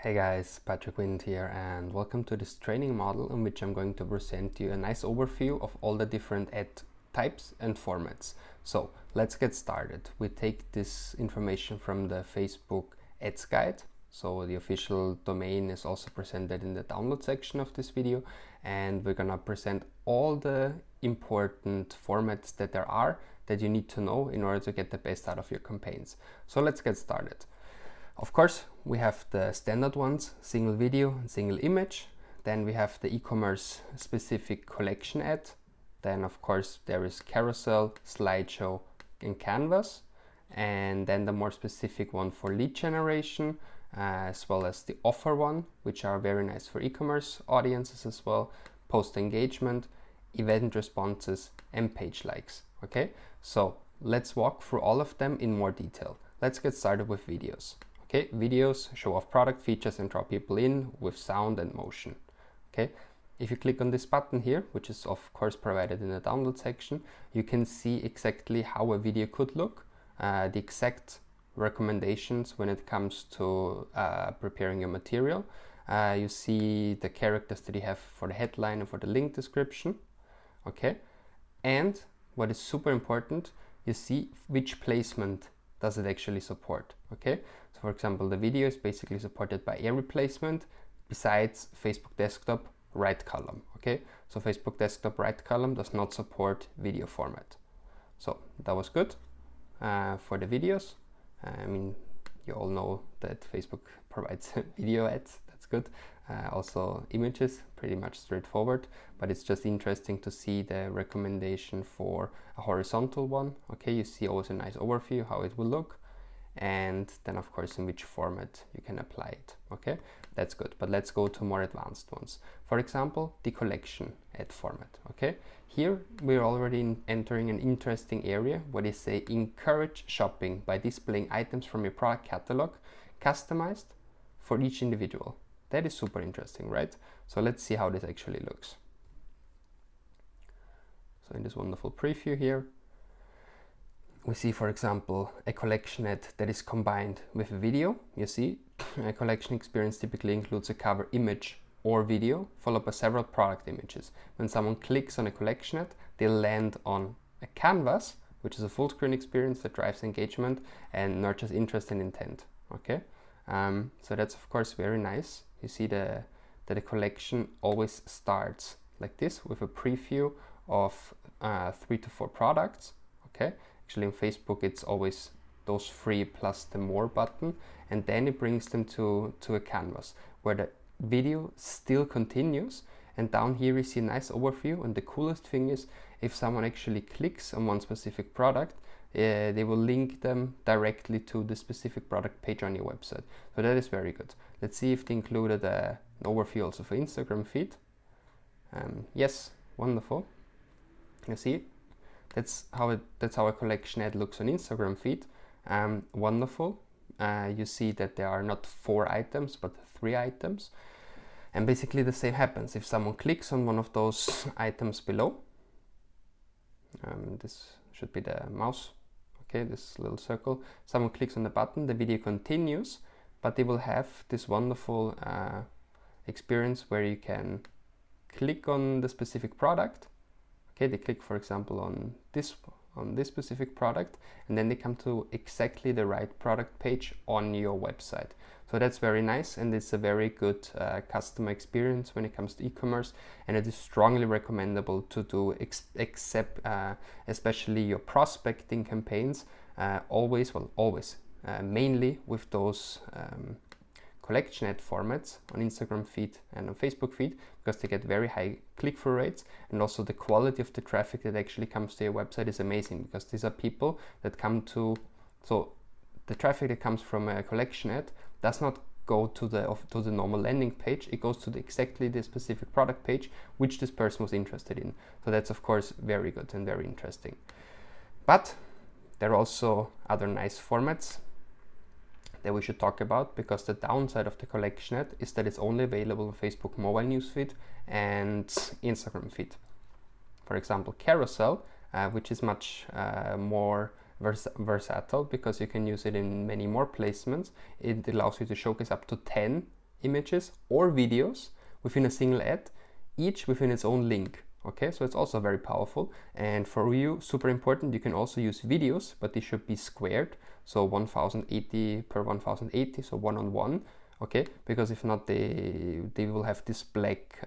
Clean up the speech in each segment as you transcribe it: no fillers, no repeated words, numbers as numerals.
Hey guys, Patrick Wind here and welcome to this training model in which I'm going to present you a nice overview of all the different ad types and formats. So let's get started. We take this information from the Facebook Ads Guide. So the official domain is also presented in the download section of this video, and we're gonna present all the important formats that there are that you need to know in order to get the best out of your campaigns. So let's get started. Of course, we have the standard ones, single video and single image. Then we have the e-commerce specific collection ad. Then of course there is Carousel, Slideshow and Canvas. And then the more specific one for lead generation, as well as the offer one, which are very nice for e-commerce audiences as well, post engagement, event responses and page likes. Okay, so let's walk through all of them in more detail. Let's get started with videos. Okay, videos show off product features and draw people in with sound and motion. Okay, if you click on this button here, which is of course provided in the download section, you can see exactly how a video could look, the exact recommendations when it comes to preparing your material. You see the characters that you have for the headline and for the link description. Okay, and what is super important, you see which placement does it actually support. Okay, so for example, the video is basically supported by every placement besides Facebook desktop right column. Okay, so Facebook desktop right column does not support video format. So that was good for the videos. I mean, you all know that Facebook provides video ads. That's good. Also images, pretty much straightforward, but it's just interesting to see the recommendation for a horizontal one. Okay, you see always a nice overview how it will look, and then of course in which format you can apply it. Okay, that's good, but let's go to more advanced ones. For example, the collection ad format. Okay, here we're already entering an interesting area where they say encourage shopping by displaying items from your product catalog customized for each individual. That is super interesting, right? So let's see how this actually looks. So in this wonderful preview here, we see, for example, a collection ad that is combined with a video. You see, a collection experience typically includes a cover image or video, followed by several product images. When someone clicks on a collection ad, they'll land on a canvas, which is a full screen experience that drives engagement and nurtures interest and intent. Okay, so that's of course very nice. You see that the collection always starts like this with a preview of 3 to 4 products. Okay, actually in Facebook it's always those 3 plus the more button, and then it brings them to a canvas where the video still continues, and down here you see a nice overview. And the coolest thing is, if someone actually clicks on one specific product, they will link them directly to the specific product page on your website. So that is very good. Let's see if they included an overview also for Instagram feed. Yes, wonderful. You see, that's how a collection ad looks on Instagram feed. Wonderful. You see that there are not 4 items but 3 items, and basically the same happens if someone clicks on one of those items below. This should be the mouse. Okay, this little circle. Someone clicks on the button, the video continues, but they will have this wonderful experience where you can click on the specific product. Okay, they click, for example, on this specific product, and then they come to exactly the right product page on your website. So that's very nice, and it's a very good customer experience when it comes to e-commerce, and it is strongly recommendable to do especially your prospecting campaigns mainly with those collection ad formats on Instagram feed and on Facebook feed, because they get very high click-through rates, and also the quality of the traffic that actually comes to your website is amazing, because these are people that come to, so the traffic that comes from a collection ad does not go to the normal landing page. It goes to exactly the specific product page which this person was interested in. So that's of course very good and very interesting. But there are also other nice formats that we should talk about, because the downside of the collection ad is that it's only available on Facebook mobile newsfeed and Instagram feed. For example, Carousel, which is much more versatile because you can use it in many more placements. It allows you to showcase up to 10 images or videos within a single ad, each within its own link. Okay, so it's also very powerful. And for you, super important, you can also use videos, but they should be squared. So 1080 per 1080, so 1:1. Okay, because if not, they will have this black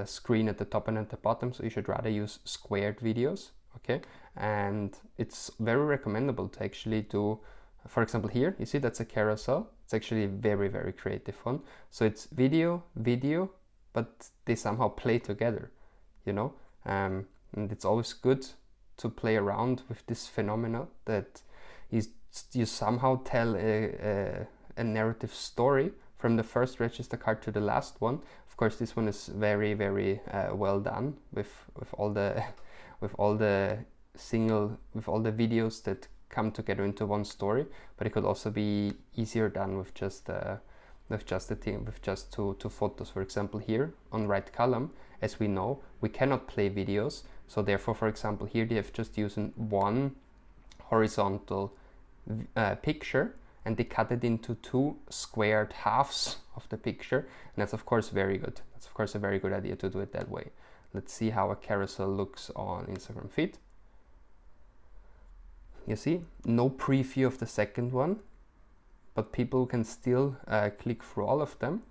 screen at the top and at the bottom. So you should rather use squared videos. Okay, and it's very recommendable to actually do, for example, here you see that's a carousel. It's actually a very, very creative one. So it's video, but they somehow play together, you know. And it's always good to play around with this phenomena that you somehow tell a narrative story from the first register card to the last one. Of course, this one is very, very well done with all the videos that come together into one story. But it could also be easier done with just two photos. For example, here on right column, as we know, we cannot play videos. So therefore, for example, here they have just used one horizontal picture, and they cut it into two squared halves of the picture. And that's of course very good. That's of course a very good idea to do it that way. Let's see how a carousel looks on Instagram feed. You see, no preview of the second one, but people can still click through all of them.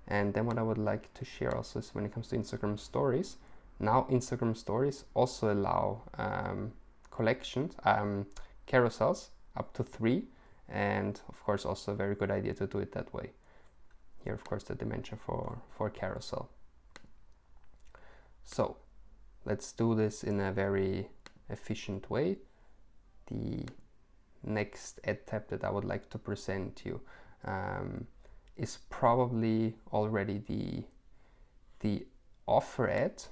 And then what I would like to share also is when it comes to Instagram stories, now Instagram stories also allow collections, carousels up to 3. And of course also a very good idea to do it that way. Here of course the dimension for carousel. So let's do this in a very efficient way. The next ad type that I would like to present you is probably already the offer ad,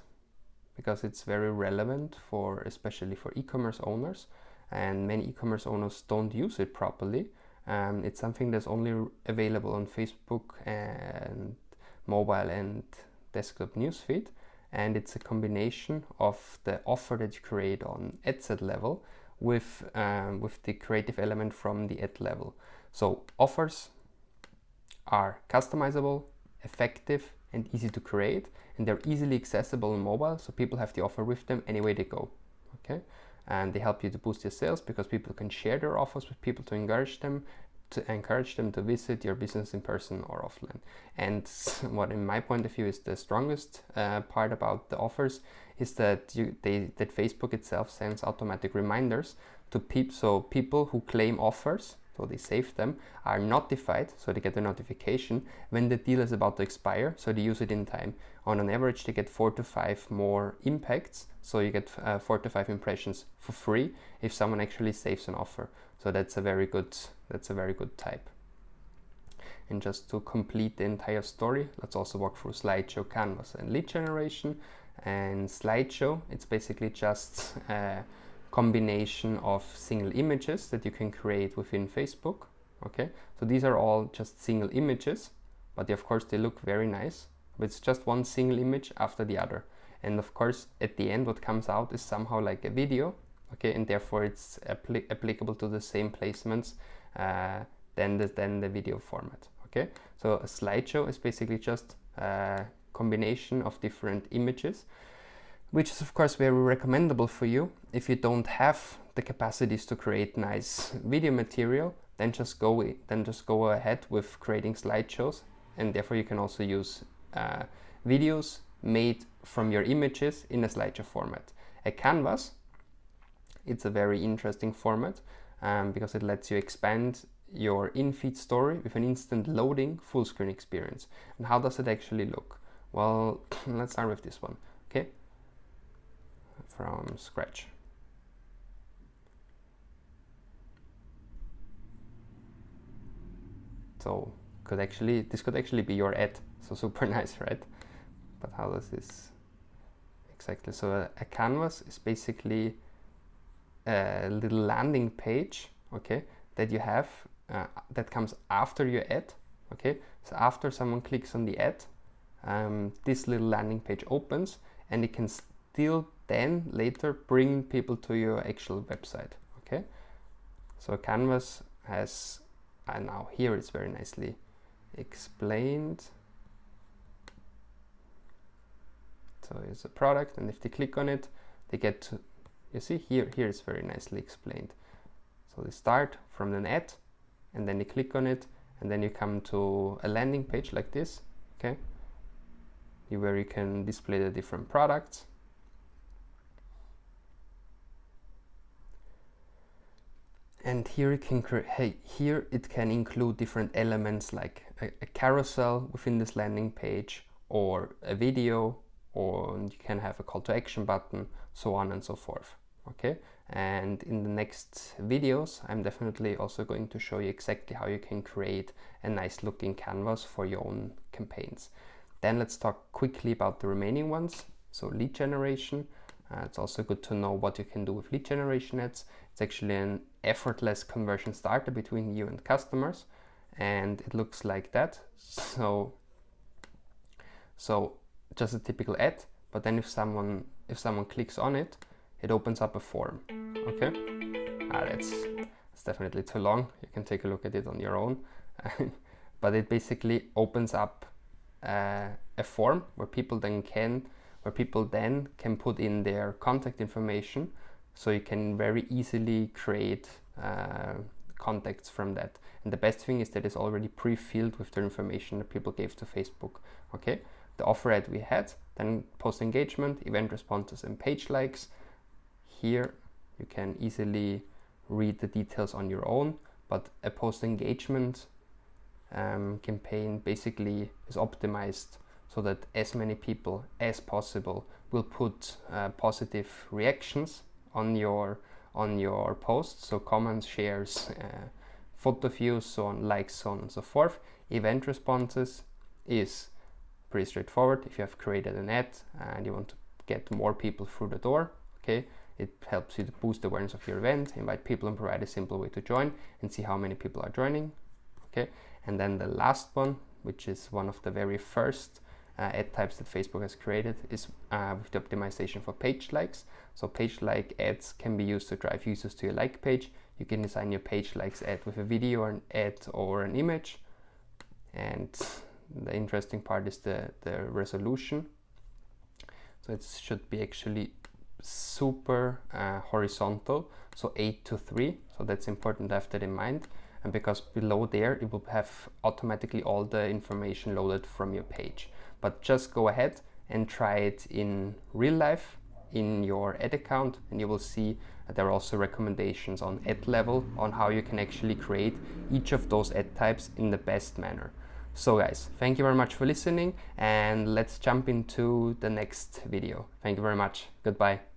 because it's very relevant for, especially for e-commerce owners, and many e-commerce owners don't use it properly. It's something that's only available on Facebook and mobile and desktop newsfeed, and it's a combination of the offer that you create on ad set level with the creative element from the ad level. So offers are customizable, effective, and easy to create, and they're easily accessible on mobile, so people have the offer with them anywhere they go. Okay, and they help you to boost your sales because people can share their offers with people to encourage them to visit your business in person or offline. And what, in my point of view, is the strongest part about the offers is that that Facebook itself sends automatic reminders to people. So people who claim offers, so they save them, are notified, so they get a notification when the deal is about to expire, so they use it in time. On an average, they get 4 to 5 more impacts, so you get 4 to 5 impressions for free if someone actually saves an offer. So that's a very good type. And just to complete the entire story, let's also walk through Slideshow, Canvas, and lead generation. And Slideshow, it's basically just a combination of single images that you can create within Facebook. Okay, so these are all just single images, but of course they look very nice. But it's just one single image after the other. And of course, at the end, what comes out is somehow like a video. Okay, and therefore it's applicable to the same placements than the video format. Okay, so a slideshow is basically just a combination of different images, which is of course very recommendable for you. If you don't have the capacities to create nice video material, then just go ahead with creating slideshows, and therefore you can also use videos made from your images in a slideshow format. A canvas, it's a very interesting format because it lets you expand your in-feed story with an instant loading full screen experience. And how does it actually look? Well, let's start with this one, okay? From scratch. So this could actually be your ad. So super nice, right? But how does this exactly? So a canvas is basically a little landing page, okay, that you have that comes after your ad. Okay, so after someone clicks on the ad, this little landing page opens, and it can still then later bring people to your actual website. Okay, so a canvas has, now here it's very nicely explained. So it's a product, and if they click on it, they get to, you see here it's very nicely explained. So they start from an ad, and then you click on it, and then you come to a landing page like this, okay, where you can display the different products. And here you can here it can include different elements like a carousel within this landing page, or a video, or you can have a call to action button, so on and so forth. Okay, and in the next videos I'm definitely also going to show you exactly how you can create a nice looking canvas for your own campaigns. Then let's talk quickly about the remaining ones. So lead generation. It's also good to know what you can do with lead generation ads. It's actually an effortless conversion starter between you and customers, and it looks like that. So just a typical ad, but then if someone clicks on it, it opens up a form. Okay, that's definitely too long. You can take a look at it on your own. But it basically opens up a form where people then can put in their contact information, so you can very easily create contacts from that. And the best thing is that it's already pre-filled with the information that people gave to Facebook. Okay, the offer ad we had, then post engagement, event responses, and page likes. Here you can easily read the details on your own, but a post engagement campaign basically is optimized so that as many people as possible will put positive reactions on your posts, so comments, shares, photo views, so on, likes, so on and so forth. Event responses is pretty straightforward. If you have created an ad and you want to get more people through the door, okay, it helps you to boost the awareness of your event, invite people, and provide a simple way to join and see how many people are joining. Okay, and then the last one, which is one of the very first ad types that Facebook has created, is with the optimization for page likes. So page like ads can be used to drive users to your like page. You can design your page likes ad with a video or an ad or an image. And the interesting part is the resolution. So it should be actually super horizontal, so 8:3. So that's important to have that in mind. And because below there it will have automatically all the information loaded from your page. But just go ahead and try it in real life in your ad account, and you will see that there are also recommendations on ad level on how you can actually create each of those ad types in the best manner. So guys, thank you very much for listening, and let's jump into the next video. Thank you very much. Goodbye.